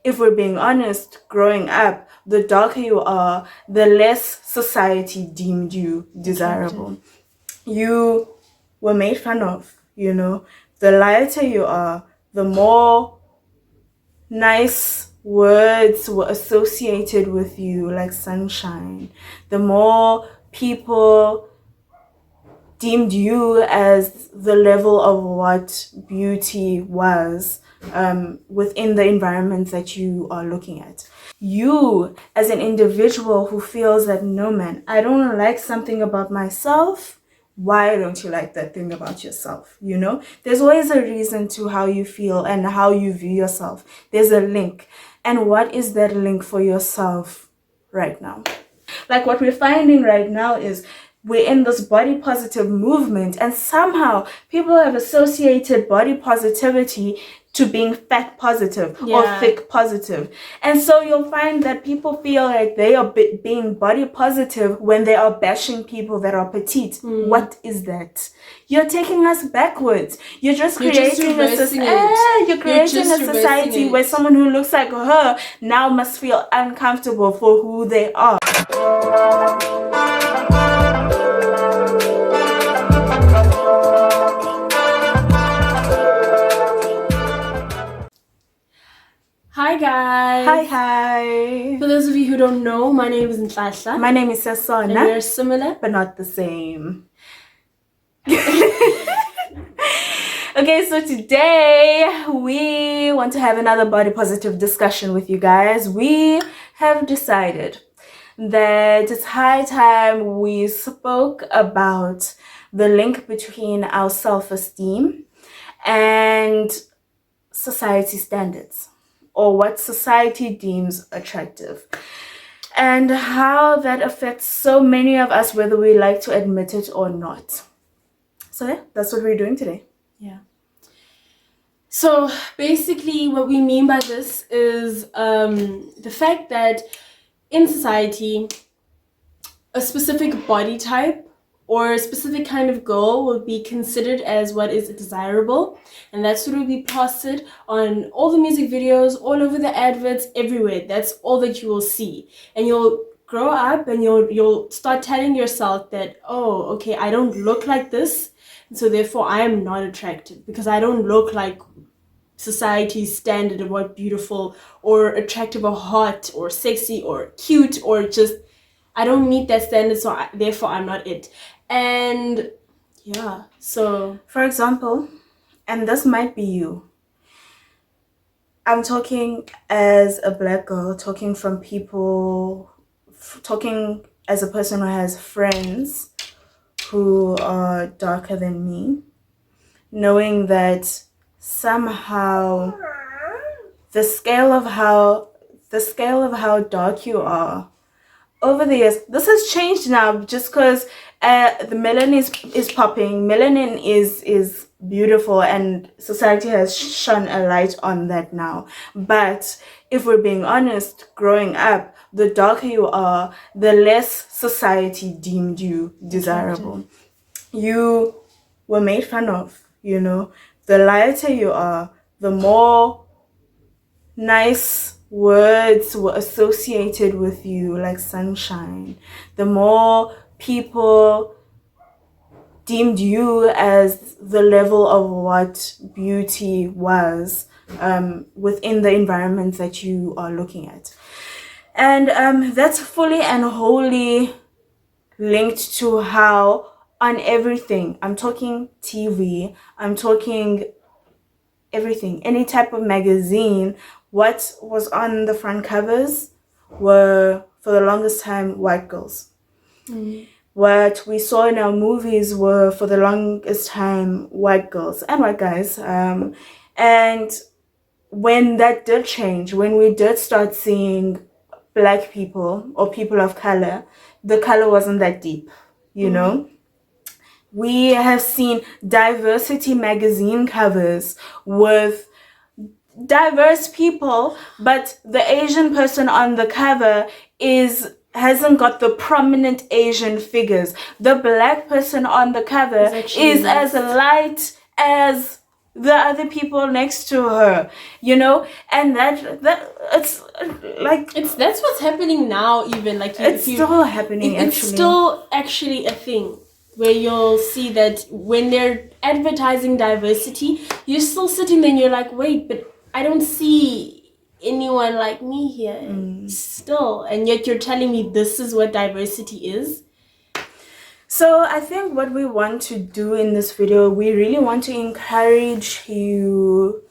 if we're being honest, growing up, the darker you are, the less society deemed you desirable. You were made fun of, The lighter you are, the more nice words were associated with you, like sunshine. The more people deemed you as the level of what beauty was within the environment that you are looking at. You, as an individual who feels that, no man, I don't like something about myself, why don't you like that thing about yourself? There's always a reason to how you feel and how you view yourself. There's a link. And what is that link for yourself right now? Like what we're finding right now is we're in this body positive movement, and somehow people have associated body positivity to being fat positive or thick positive. And so you'll find that people feel like they are being body positive when they are bashing people that are petite. What is that? You're taking us backwards. You're creating a society where someone who looks like her now must feel uncomfortable for who they are. Hi guys. Hi. For those of you who don't know, my name is Ntlahla. My name is Sesona. And we're similar but not the same. Okay, so today we want to have another body positive discussion with you guys. We have decided that it's high time we spoke about the link between our self-esteem and society standards, or what society deems attractive, and how that affects so many of us, whether we like to admit it or not. So yeah, that's what we're doing today. Yeah. So basically what we mean by this is the fact that in society, a specific body type or a specific kind of girl will be considered as what is desirable, and that's what will be plastered on all the music videos, all over the adverts, everywhere. That's all that you will see, and you'll grow up and you'll start telling yourself that, oh, okay, I don't look like this, and so therefore I am not attractive because I don't look like society's standard of what beautiful or attractive or hot or sexy or cute, or just I don't meet that standard, so therefore I'm not it. And yeah, so for example, and this might be you, I'm talking as a black girl, talking as a person who has friends who are darker than me, knowing that somehow the scale of how dark you are over the years, this has changed now, just because the melanin is popping. Melanin is beautiful, and society has shone a light on that now. But if we're being honest, growing up, the darker you are, the less society deemed you desirable. You were made fun of, The lighter you are, the more nice words were associated with you, like sunshine. The more people deemed you as the level of what beauty was within the environment that you are looking at. And that's fully and wholly linked to how on everything, I'm talking TV, I'm talking everything, any type of magazine, what was on the front covers were, for the longest time, white girls. What we saw in our movies were, for the longest time, white girls and white guys. And when that did change, when we did start seeing black people or people of color, the color wasn't that deep, We have seen diversity magazine covers with diverse people, but the Asian person on the cover hasn't got the prominent Asian figures. The black person on the cover is as light as the other people next to her, you know. And that it's like that's what's happening now. Even like it's still happening. It's still actually a thing where you'll see that when they're advertising diversity, you're still sitting there and you're like, wait, but I don't see anyone like me here still, and yet you're telling me this is what diversity is. So I think what we want to do in this video, we really want to encourage you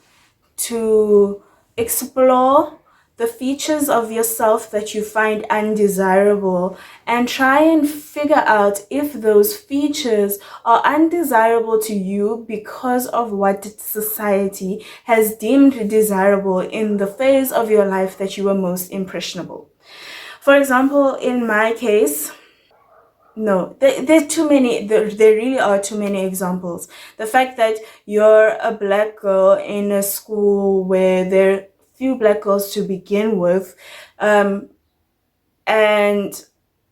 to explore the features of yourself that you find undesirable and try and figure out if those features are undesirable to you because of what society has deemed desirable in the phase of your life that you were most impressionable. For example, in my case, no, there are too many. There really are too many examples. The fact that you're a black girl in a school where there are few black girls to begin with, and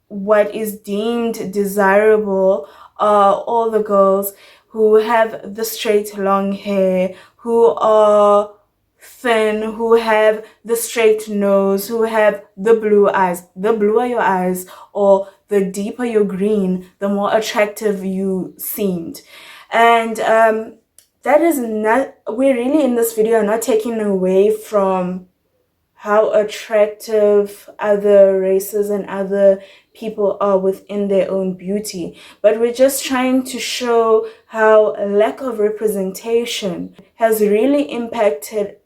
what is deemed desirable are all the girls who have the straight long hair, who are thin, who have the straight nose, who have the blue eyes. The bluer your eyes or the deeper your green, the more attractive you seemed. And that is not, we're really in this video not taking away from how attractive other races and other people are within their own beauty, but we're just trying to show how a lack of representation has really impacted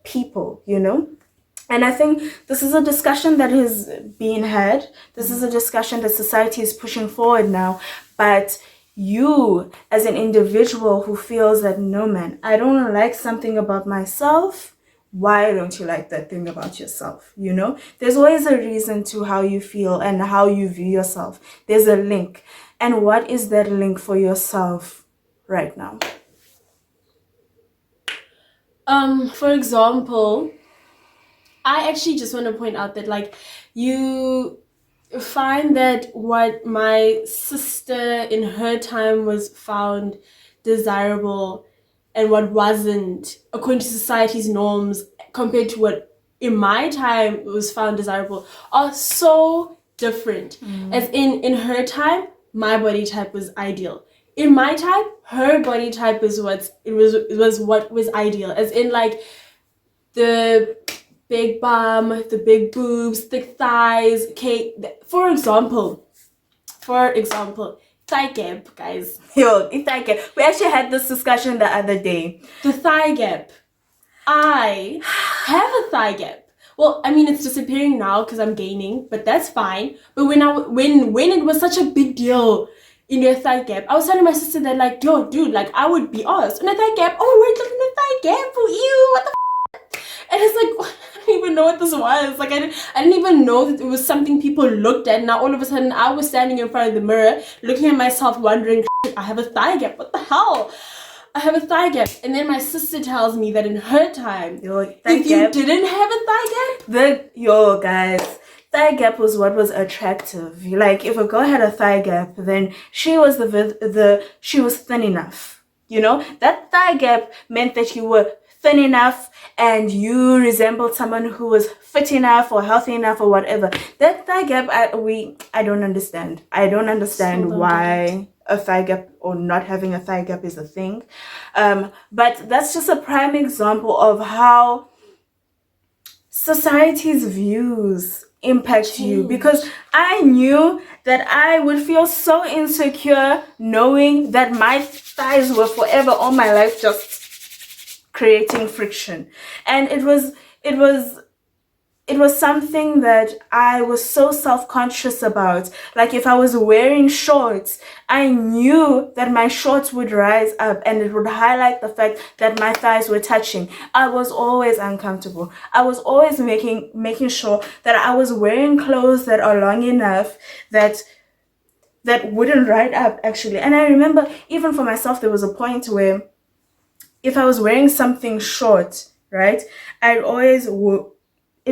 people, you know. And I think this is a discussion that is being had. This is a discussion that society is pushing forward now. But you, as an individual who feels that, no man, I don't like something about myself, why don't you like that thing about yourself? You know, there's always a reason to how you feel and how you view yourself. There's a link. And what is that link for yourself right now? For example, I actually just want to point out that, like, you find that what my sister in her time was found desirable and what wasn't, according to society's norms, compared to what in my time was found desirable, are so different. As in her time, my body type was ideal. In my time, her body type was what was ideal. As in, like, the big bum, the big boobs, thick thighs. Okay, for example, thigh gap, guys. Yo, thigh gap. We actually had this discussion the other day. The thigh gap. I have a thigh gap. Well, I mean, it's disappearing now because I'm gaining, but that's fine. But when it was such a big deal in your thigh gap, I was telling my sister that, like, yo, dude, like, I would be asked in a thigh gap. Oh, we're looking at thigh gap for you. What the And it's like, I didn't even know what this was. Like, I didn't even know that it was something people looked at. Now all of a sudden I was standing in front of the mirror looking at myself wondering, I have a thigh gap. What the hell? I have a thigh gap. And then my sister tells me that in her time, if you didn't have a thigh gap, guys, thigh gap was what was attractive. Like, if a girl had a thigh gap, then she was she was thin enough. You know, that thigh gap meant that you were thin enough and you resembled someone who was fit enough or healthy enough or whatever. That thigh gap, I don't understand. I don't understand why a thigh gap or not having a thigh gap is a thing. But that's just a prime example of how society's views impact you, because I knew that I would feel so insecure knowing that my thighs were forever all my life just creating friction. And it was something that I was so self-conscious about. Like, if I was wearing shorts, I knew that my shorts would rise up and it would highlight the fact that my thighs were touching. I was always uncomfortable. I was always making sure that I was wearing clothes that are long enough that wouldn't ride up, actually. And I remember, even for myself, there was a point where if I was wearing something short, right, it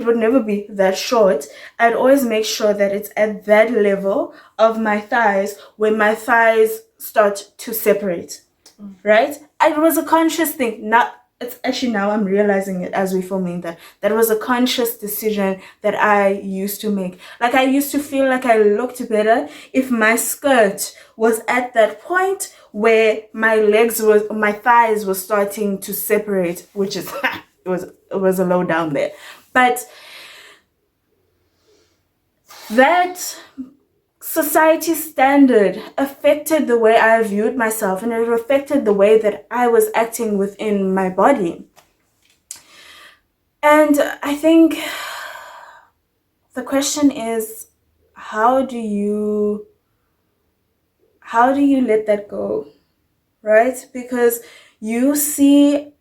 would never be that short. I'd always make sure that it's at that level of my thighs where my thighs start to separate. right? It was a conscious thing. It's actually now I'm realizing it as we're filming that was a conscious decision that I used to make. Like I used to feel like I looked better if my skirt was at that point where my thighs were starting to separate, which is it was a low down there. But that society standard affected the way I viewed myself, and it affected the way that I was acting within my body. And I think the question is, how do you let that go, right? Because you see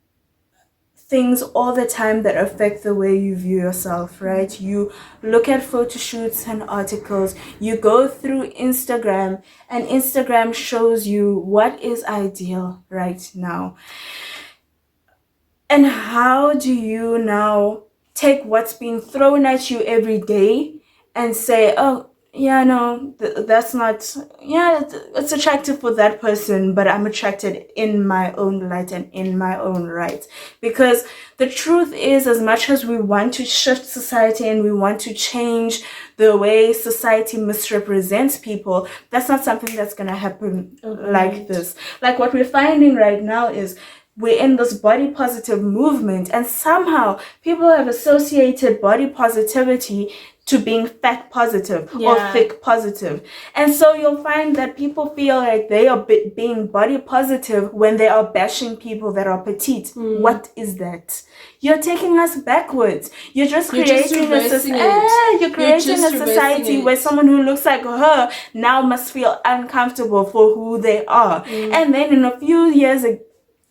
things all the time that affect the way you view yourself, right? You look at photo shoots and articles, you go through Instagram, and Instagram shows you what is ideal right now. And how do you now take what's being thrown at you every day and say, oh, yeah, no, that's not, yeah, it's attractive for that person, but I'm attracted in my own light and in my own right. Because the truth is, as much as we want to shift society and we want to change the way society misrepresents people, that's not something that's going to happen like this. Like what we're finding right now is we're in this body positive movement, and somehow people have associated body positivity to being fat positive or thick positive. And so you'll find that people feel like they are being body positive when they are bashing people that are petite. What is that? You're taking us backwards. You're creating a society where someone who looks like her now must feel uncomfortable for who they are. And then in a few years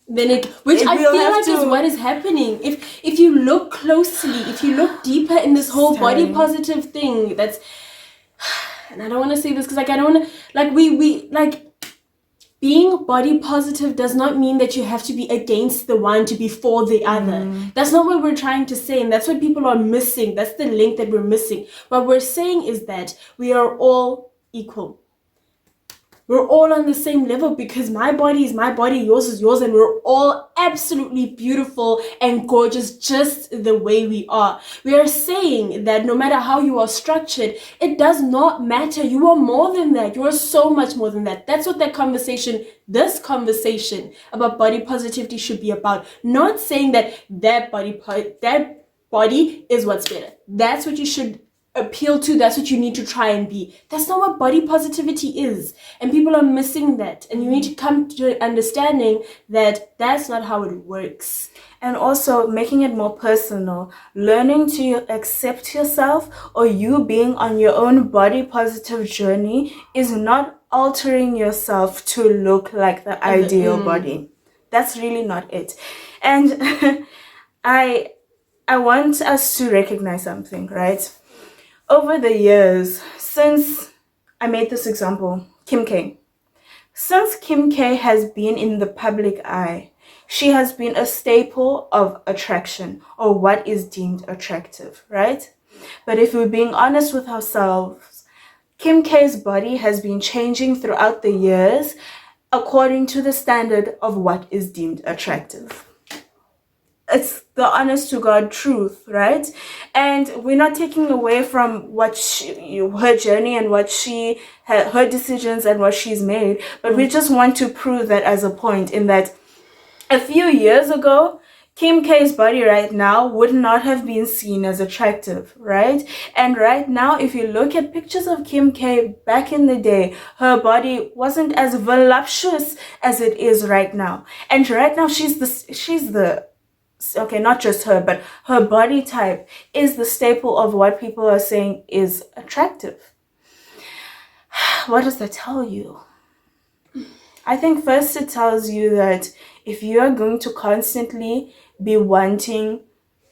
which I feel like is what is happening. If you look closely, if you look deeper in this whole body positive thing, that's, and I don't want to say this because like I don't want to, like we like being body positive does not mean that you have to be against the one to be for the other. That's not what we're trying to say, and that's what people are missing. That's the link that we're missing. What we're saying is that we are all equal. We're all on the same level because my body is my body, yours is yours, and we're all absolutely beautiful and gorgeous just the way we are. We are saying that no matter how you are structured, it does not matter. You are more than that. You are so much more than that. That's what this conversation about body positivity should be about. Not saying that body is what's better. That's what you should appeal to, that's what you need to try and be. That's not what body positivity is, and people are missing that, and you need to come to understanding that that's not how it works. And also making it more personal, learning to accept yourself, or you being on your own body positive journey, is not altering yourself to look like the ideal body. That's really not it. And I want us to recognize something, right? Over the years, since I made this example, Kim K. Since Kim K has been in the public eye, she has been a staple of attraction, or what is deemed attractive, right? But if we're being honest with ourselves, Kim K's body has been changing throughout the years according to the standard of what is deemed attractive. It's the honest to God truth, right? And we're not taking away from what her journey and what her decisions and what she's made, but we just want to prove that as a point, in that a few years ago, Kim K's body right now would not have been seen as attractive, right? And right now, if you look at pictures of Kim K back in the day, her body wasn't as voluptuous as it is right now. And right now, she's the okay, not just her, but her body type is the staple of what people are saying is attractive. What does that tell you? I think first it tells you that if you are going to constantly be wanting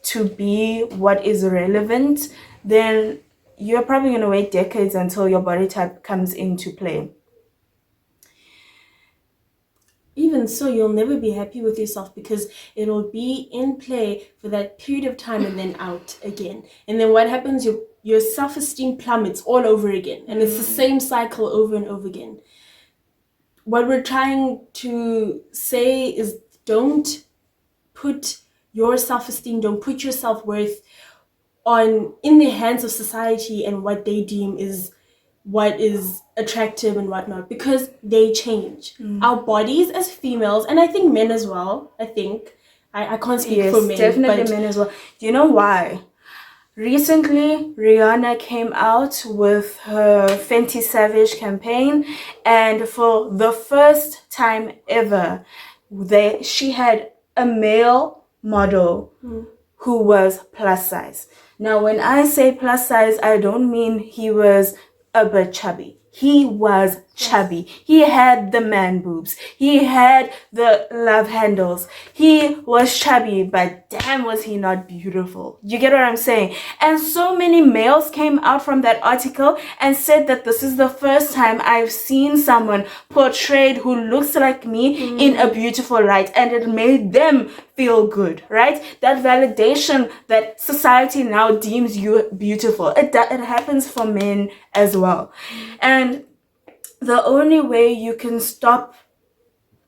to be what is relevant, then you're probably going to wait decades until your body type comes into play. Even so, you'll never be happy with yourself because it'll be in play for that period of time and then out again. And then what happens? Your self-esteem plummets all over again. And it's the same cycle over and over again. what we're trying to say is don't put your self-esteem, don't put your self-worth in the hands of society and what they deem is what is attractive and whatnot, because they change. Our bodies as females, and I think men as well, I can't speak for men, definitely but men as well. Do you know why? Recently, Rihanna came out with her Fenty Savage campaign, and for the first time ever, she had a male model who was plus size. Now, when I say plus size, I don't mean he was a bit chubby. He was chubby. He had the man boobs. He had the love handles. He was chubby, but damn was he not beautiful. You get what I'm saying? And so many males came out from that article and said that this is the first time I've seen someone portrayed who looks like me in a beautiful light, and it made them feel good, right? That validation that society now deems you beautiful. It happens for men as well. And the only way you can stop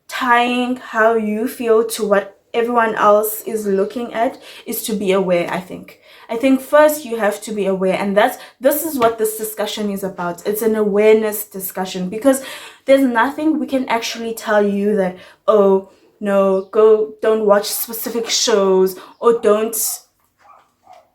tying how you feel to what everyone else is looking at is to be aware. I think first you have to be aware, and this is what this discussion is about. It's an awareness discussion, because there's nothing we can actually tell you that, oh no, don't watch specific shows, or don't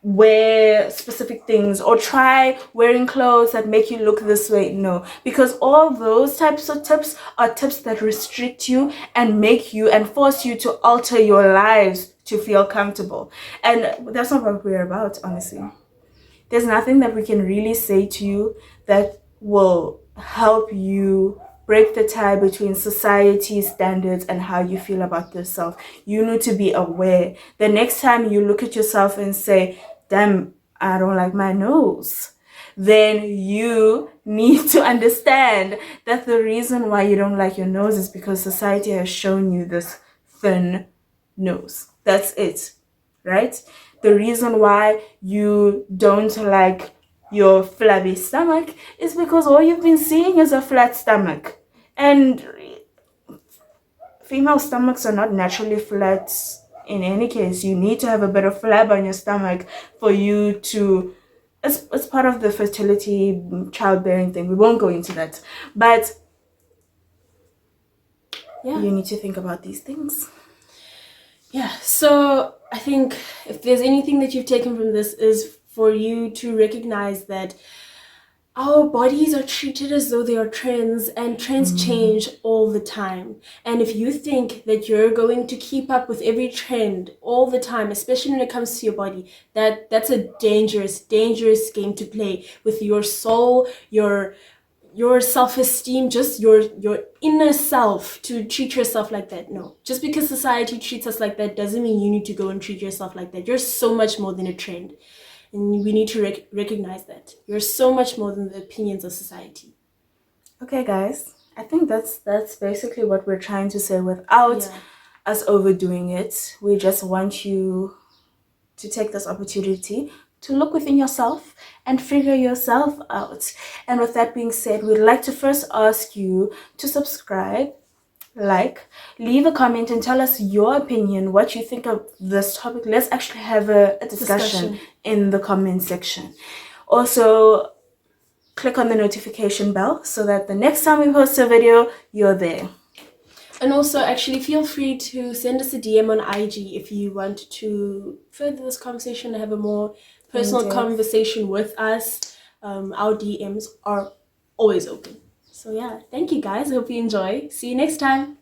wear specific things, or try wearing clothes that make you look this way. No, because all those types of tips are tips that restrict you and make you and force you to alter your lives to feel comfortable, and that's not what we're about. Honestly, there's nothing that we can really say to you that will help you break the tie between society standards and how you feel about yourself. You need to be aware. The next time you look at yourself and say, damn, I don't like my nose, then you need to understand that the reason why you don't like your nose is because society has shown you this thin nose. That's it, right? The reason why you don't like your flabby stomach is because all you've been seeing is a flat stomach. And female stomachs are not naturally flat in any case. You need to have a bit of flab on your stomach for you to... It's part of the fertility, childbearing thing. We won't go into that. But yeah, you need to think about these things. Yeah, so I think if there's anything that you've taken from this is for you to recognize that our bodies are treated as though they are trends, and trends change all the time. And if you think that you're going to keep up with every trend all the time, especially when it comes to your body, that's a dangerous game to play with your soul, your self-esteem, just your inner self, to treat yourself like that. No, just because society treats us like that doesn't mean you need to go and treat yourself like that. You're so much more than a trend, and we need to recognize that you're so much more than the opinions of society. Okay, guys, I think that's basically what we're trying to say without us overdoing it. We just want you to take this opportunity to look within yourself and figure yourself out. And with that being said, we'd like to first ask you to subscribe, leave a comment, and tell us your opinion, what you think of this topic. Let's actually have a discussion in the comment section. Also, click on the notification bell so that the next time we post a video, you're there. And also, actually, feel free to send us a DM on IG if you want to further this conversation and have a more personal conversation with us. Our DMs are always open. So yeah, thank you guys. I hope you enjoy. See you next time.